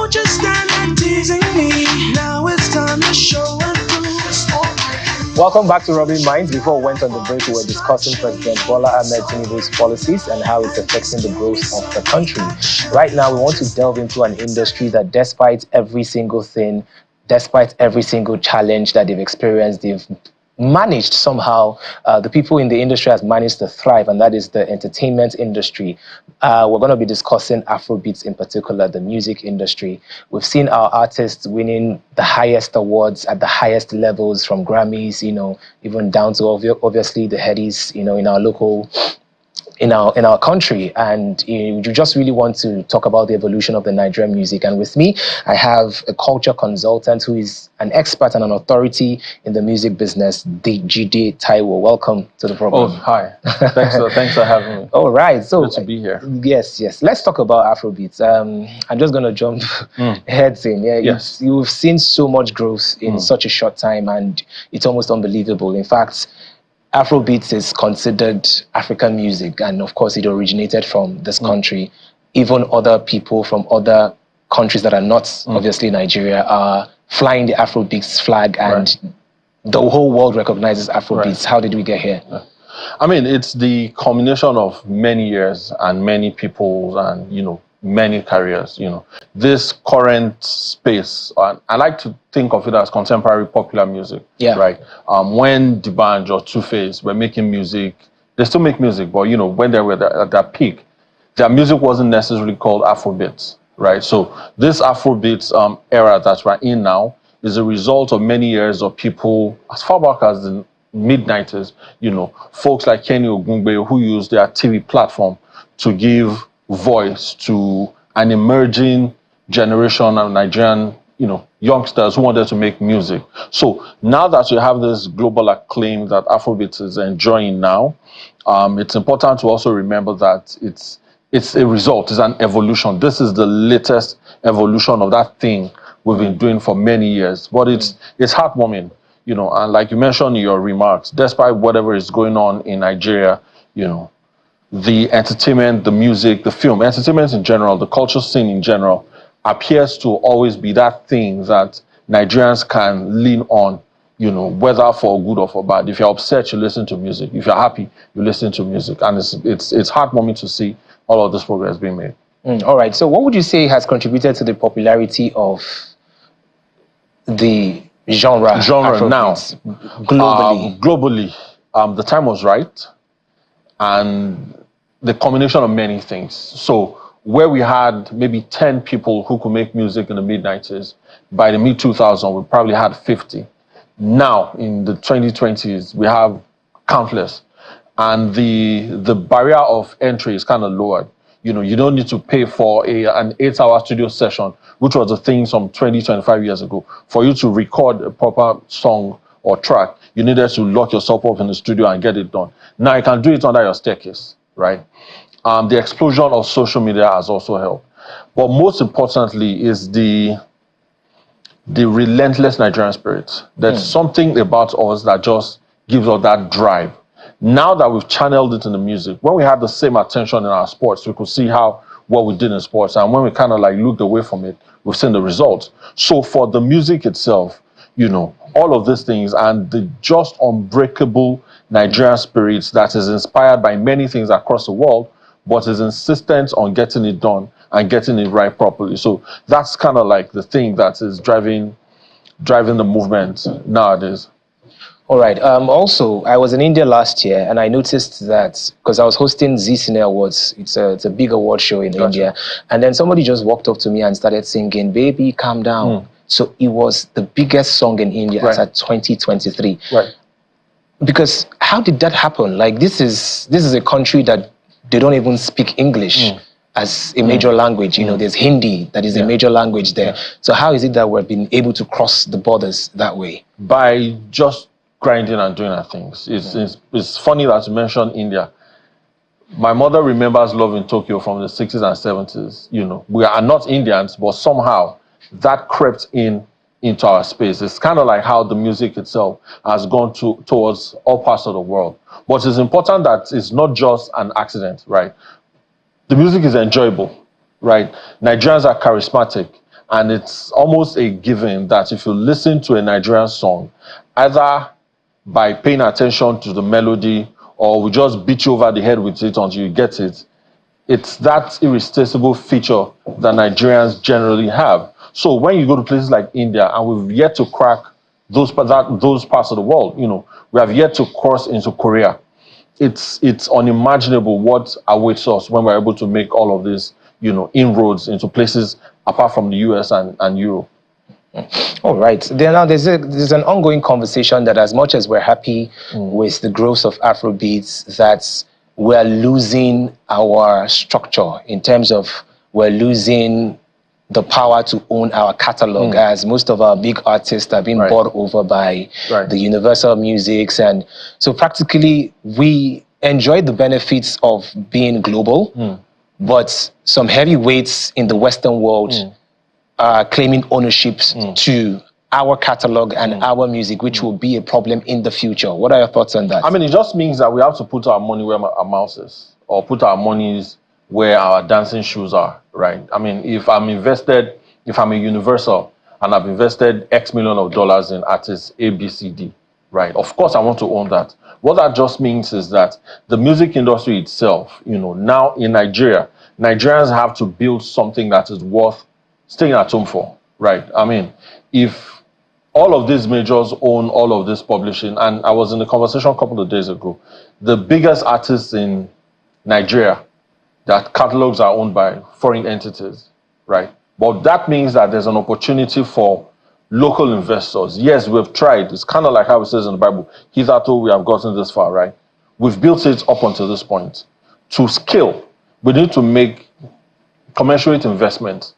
Don't just stand there teasing me. Now it's time to show and prove. Welcome back to Rubbing Minds. Before we went on the break, we were discussing President Bola Ahmed Tinubu's policies and how it's affecting the growth of the country. Right now, we want to delve into an industry that despite every single thing, despite every single challenge that they've experienced, they've managed somehow, the people in the industry has managed to thrive, and that is the entertainment industry. We're going to be discussing Afrobeats in particular, the music industry. We've seen our artists winning the highest awards at the highest levels, from Grammys, even down to obviously the Headies, in our local, in our country. And you just really want to talk about the evolution of the Nigerian music. And with me, I have a culture consultant who is an expert and an authority in the music business, Jide Taiwo. Welcome to the program. Oh, hi. Thanks for having me. All right. So good to be here. Yes. Let's talk about Afrobeats. I'm just going to jump heads in. Yeah. Yes. You've seen so much growth in such a short time, and it's almost unbelievable. In fact, Afrobeats is considered African music, and of course it originated from this country. Even other people from other countries that are not obviously Nigeria are flying the Afrobeats flag, and the whole world recognizes Afrobeats. How did we get here? I mean, it's the combination of many years and many people and, many careers, This current space, and I like to think of it as contemporary popular music, right? When D'banj or Two-Face were making music, they still make music, but, when they were at their peak, their music wasn't necessarily called Afrobeats, right? So this Afrobeats era that we're in now is a result of many years of people, as far back as the mid-90s, folks like Kenny Ogungbe, who used their TV platform to give voice to an emerging generation of Nigerian, youngsters who wanted to make music. So now that you have this global acclaim that Afrobeats is enjoying now, it's important to also remember that it's a result, it's an evolution. This is the latest evolution of that thing we've been doing for many years. But it's heartwarming, and like you mentioned in your remarks, despite whatever is going on in Nigeria, the entertainment, the music, the film, entertainment in general, the culture scene in general, appears to always be that thing that Nigerians can lean on, whether for good or for bad. If you're upset, you listen to music. If you're happy, you listen to music. And it's heartwarming to see all of this progress being made. All right. So what would you say has contributed to the popularity of the genre now? Globally? Globally, the time was right. And the combination of many things. So where we had maybe 10 people who could make music in the mid-90s, by the mid-2000s, we probably had 50. Now, in the 2020s, we have countless. And the barrier of entry is kind of lowered. You don't need to pay for an 8-hour studio session, which was the thing some 20, 25 years ago. For you to record a proper song or track, you needed to lock yourself up in the studio and get it done. Now you can do it under your staircase, right? The explosion of social media has also helped. But most importantly is the relentless Nigerian spirit. There's something about us that just gives us that drive. Now that we've channeled it in the music, when we had the same attention in our sports, we could see what we did in sports. And when we kind of looked away from it, we've seen the results. So for the music itself, all of these things and the just unbreakable Nigerian spirits that is inspired by many things across the world, but is insistent on getting it done and getting it right properly. So that's kind of the thing that is driving the movement nowadays. All right. Also, I was in India last year, and I noticed that because I was hosting Cine Awards, it's a big award show in India, and then somebody just walked up to me and started singing, "Baby, calm down." So it was the biggest song in India as at 2023. Right. Because how did that happen? This is a country that they don't even speak English as a major language. There's Hindi that is a major language there. So how is it that we've been able to cross the borders that way? By just grinding and doing our things. It's funny that you mentioned India. My mother remembers Love in Tokyo from the 60s and 70s. We are not Indians, but somehow that crept into our space. It's kind of like how the music itself has gone towards all parts of the world. But it's important that it's not just an accident, right? The music is enjoyable, right? Nigerians are charismatic. And it's almost a given that if you listen to a Nigerian song, either by paying attention to the melody or we just beat you over the head with it until you get it, it's that irresistible feature that Nigerians generally have. So when you go to places like India, and we've yet to crack those parts of the world, we have yet to cross into Korea. It's unimaginable what awaits us when we're able to make all of this, inroads into places apart from the US and Europe. All right. There's an ongoing conversation that as much as we're happy with the growth of Afrobeats, that we're losing our structure in terms of we're losing the power to own our catalog, as most of our big artists are being bought over by the Universal Musics. And so practically we enjoy the benefits of being global, but some heavyweights in the Western world are claiming ownerships to our catalog and our music, which will be a problem in the future. What are your thoughts on that? I mean, it just means that we have to put our money where our mouth is, or put our monies where our dancing shoes are, right? I mean, if I'm a Universal and I've invested X million of dollars in artists A, B, C, D, right? Of course, I want to own that. What that just means is that the music industry itself, now in Nigeria, Nigerians have to build something that is worth staying at home for, right? I mean, if all of these majors own all of this publishing, and I was in a conversation a couple of days ago, the biggest artists in Nigeria, that catalogs are owned by foreign entities, right? But that means that there's an opportunity for local investors. Yes, we've tried. It's kind of like how it says in the Bible, hitherto we have gotten this far, right? We've built it up until this point. To scale, we need to make commensurate investment,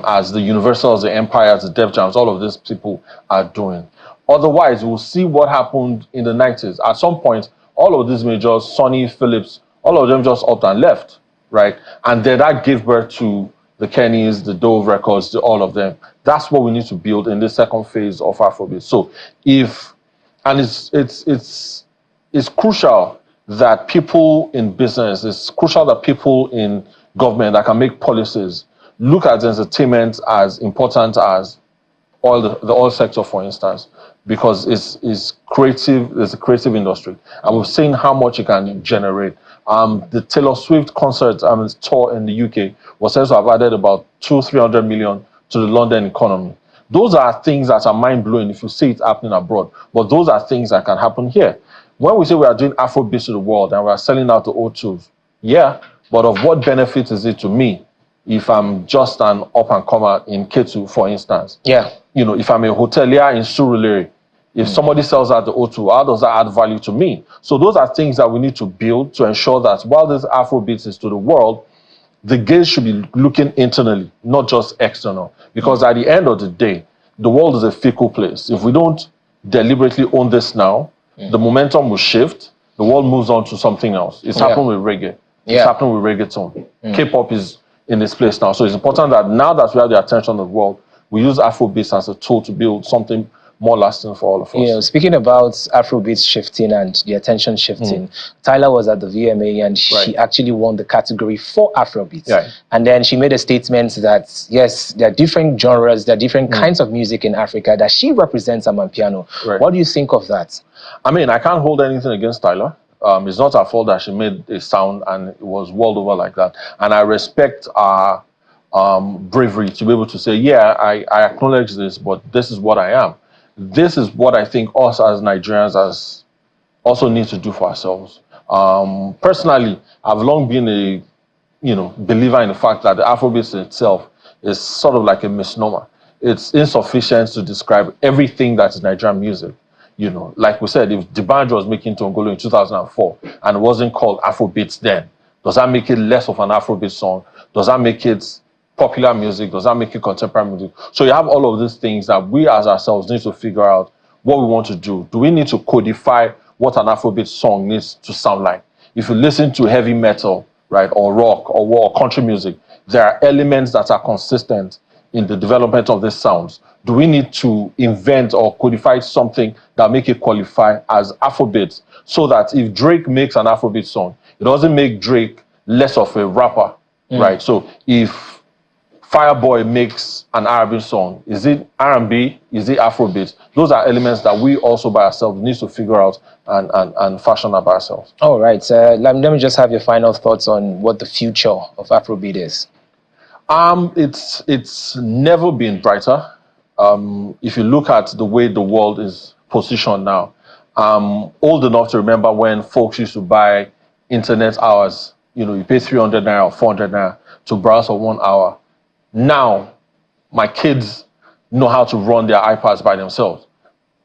as the Universals, the Empires, the Def Jams, all of these people are doing. Otherwise, we'll see what happened in the 90s. At some point, all of these majors, Sony, Philips, all of them just upped and left, right? And then that gave birth to the Kennys, the Dove Records, all of them. That's what we need to build in the second phase of Afrobeat. So it's crucial that people in business, it's crucial that people in government that can make policies look at entertainment as important as the oil sector, for instance, because it's creative. It's a creative industry, and we've seen how much it can generate. The Taylor Swift concert tour in the UK was said to have added about 200-300 million to the London economy. Those are things that are mind-blowing if you see it happening abroad, but those are things that can happen here. When we say we are doing Afrobeats to the world and we are selling out the O2s, yeah, but of what benefit is it to me if I'm just an up-and-comer in Ketu, for instance? Yeah. If I'm a hotelier in Surulere, if somebody sells out the O2, how does that add value to me? So those are things that we need to build to ensure that while this Afrobeats is to the world, the gaze should be looking internally, not just external. Because at the end of the day, the world is a fickle place. If we don't deliberately own this now, the momentum will shift, the world moves on to something else. It's happened with reggae. It's happened with reggaeton. K-pop is in this place now. So it's important that now that we have the attention of the world, we use Afrobeats as a tool to build something more lasting for all of us. Speaking about Afrobeats shifting and the attention shifting, Tyler was at the VMA and she actually won the category for Afrobeats. Right. And then she made a statement that, yes, there are different genres, there are different kinds of music in Africa, that she represents Amapiano. Right. What do you think of that? I mean, I can't hold anything against Tyler. It's not her fault that she made a sound and it was world over like that. And I respect our bravery to be able to say, yeah, I acknowledge this, but this is what I am. This is what I think us as Nigerians also need to do for ourselves. Personally, I've long been a believer in the fact that the Afrobeats itself is sort of like a misnomer. It's insufficient to describe everything that is Nigerian music. Like we said, if D'banj was making Tongolo in 2004 and it wasn't called Afrobeats then, does that make it less of an Afrobeat song? Does that make it popular music? Does that make it contemporary music? So you have all of these things that we as ourselves need to figure out what we want to do. Do we need to codify what an Afrobeat song needs to sound like? If you listen to heavy metal, right, or rock or country music, there are elements that are consistent in the development of these sounds. Do we need to invent or codify something that make it qualify as Afrobeat, so that if Drake makes an Afrobeat song, it doesn't make Drake less of a rapper, right? So if Fireboy makes an R&B song. Is it R&B? Is it Afrobeats? Those are elements that we also by ourselves need to figure out and fashion up ourselves. All right. Let me just have your final thoughts on what the future of Afrobeat is. It's never been brighter. If you look at the way the world is positioned now, old enough to remember when folks used to buy internet hours. You pay 300 naira or 400 naira to browse for 1 hour. Now, my kids know how to run their iPads by themselves.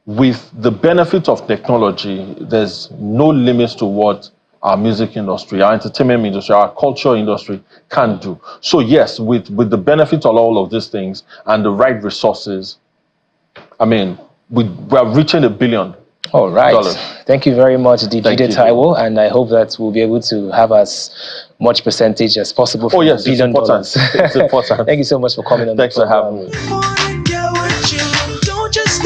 With the benefit of technology, there's no limits to what our music industry, our entertainment industry, our culture industry can do. So yes, with the benefit of all of these things and the right resources, I mean, we're reaching $1 billion. All right. Thank you very much, Dijide Taiwo, and I hope that we'll be able to have as much percentage as possible from yes, $1 billion. It's important. Thank you so much for coming on. Thanks for having me. Don't just